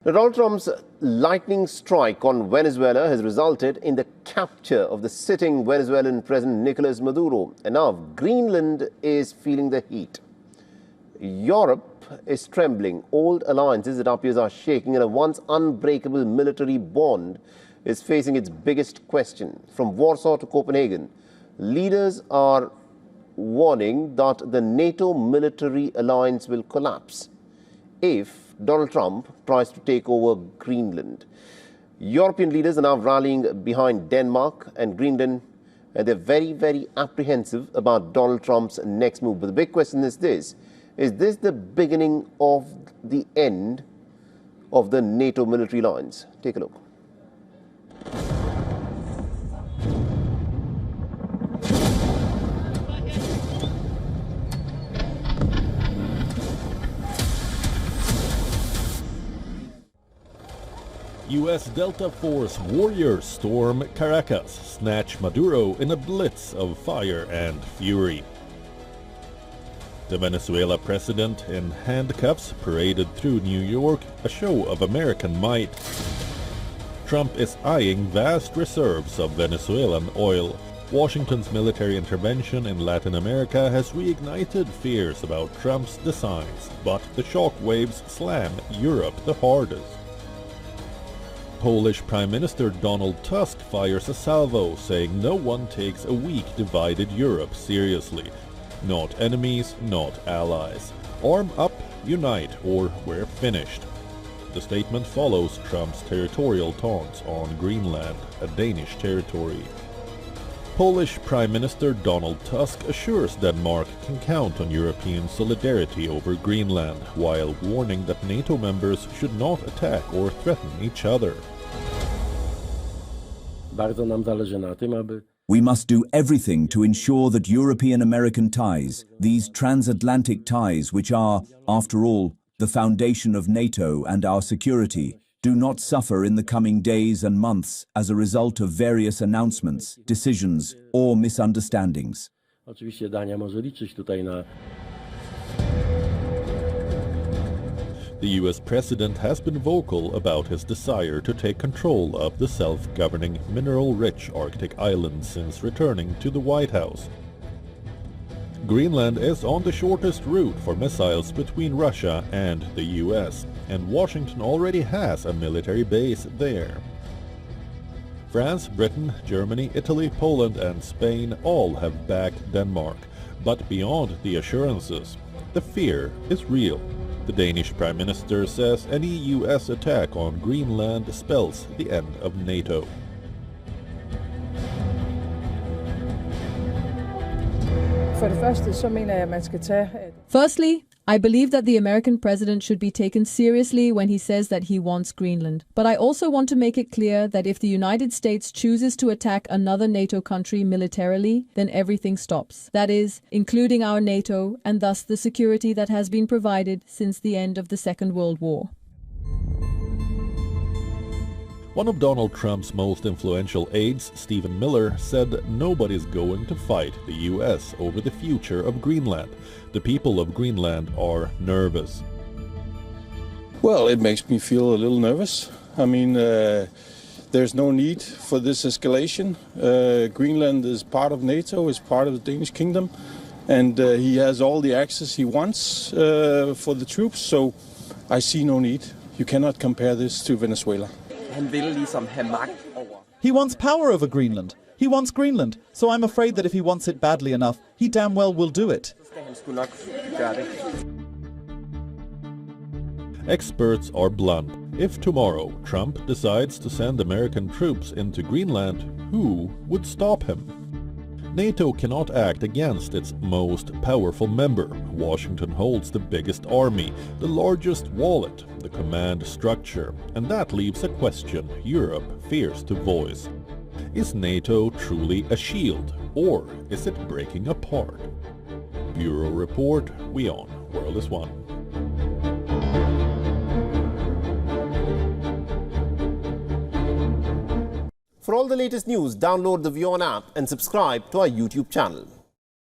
Donald Trump's lightning strike on Venezuela has resulted in the capture of the sitting Venezuelan President Nicolas Maduro. And now Greenland is feeling the heat. Europe is trembling. Old alliances, it appears, are shaking, and a once unbreakable military bond is facing its biggest question. From Warsaw to Copenhagen, leaders are warning that the NATO military alliance will collapse if Donald Trump tries to take over Greenland. European leaders are now rallying behind Denmark and Greenland, and they're very, very apprehensive about Donald Trump's next move. But the big question is this the beginning of the end of the NATO military alliance? Take a look. U.S. Delta Force warriors storm Caracas, snatch Maduro in a blitz of fire and fury. The Venezuela president in handcuffs paraded through New York, a show of American might. Trump is eyeing vast reserves of Venezuelan oil. Washington's military intervention in Latin America has reignited fears about Trump's designs, but the shock waves slam Europe the hardest. Polish Prime Minister Donald Tusk fires a salvo, saying no one takes a weak, divided Europe seriously. Not enemies, not allies. Arm up, unite, or we're finished. The statement follows Trump's territorial taunts on Greenland, a Danish territory. Polish Prime Minister Donald Tusk assures Denmark can count on European solidarity over Greenland, while warning that NATO members should not attack or threaten each other. We must do everything to ensure that European-American ties, these transatlantic ties which are, after all, the foundation of NATO and our security, do not suffer in the coming days and months as a result of various announcements, decisions, or misunderstandings. The U.S. president has been vocal about his desire to take control of the self-governing, mineral-rich Arctic island since returning to the White House. Greenland is on the shortest route for missiles between Russia and the U.S., and Washington already has a military base there. France, Britain, Germany, Italy, Poland and Spain all have backed Denmark, but beyond the assurances, the fear is real. The Danish Prime Minister says any U.S. attack on Greenland spells the end of NATO. Firstly, I believe that the American president should be taken seriously when he says that he wants Greenland. But I also want to make it clear that if the United States chooses to attack another NATO country militarily, then everything stops. That is, including our NATO and thus the security that has been provided since the end of the Second World War. One of Donald Trump's most influential aides, Stephen Miller, said nobody's going to fight the U.S. over the future of Greenland. The people of Greenland are nervous. Well, it makes me feel a little nervous. I mean, there's no need for this escalation. Greenland is part of NATO, is part of the Danish kingdom, and he has all the access he wants for the troops, so I see no need. You cannot compare this to Venezuela. He wants power over Greenland. He wants Greenland. So I'm afraid that if he wants it badly enough, he damn well will do it. Experts are blunt. If tomorrow Trump decides to send American troops into Greenland, who would stop him? NATO cannot act against its most powerful member. Washington holds the biggest army, the largest wallet, the command structure, and that leaves a question Europe fears to voice. Is NATO truly a shield, or is it breaking apart? Bureau Report, WION, World is One. For all the latest news, download the WION app and subscribe to our YouTube channel.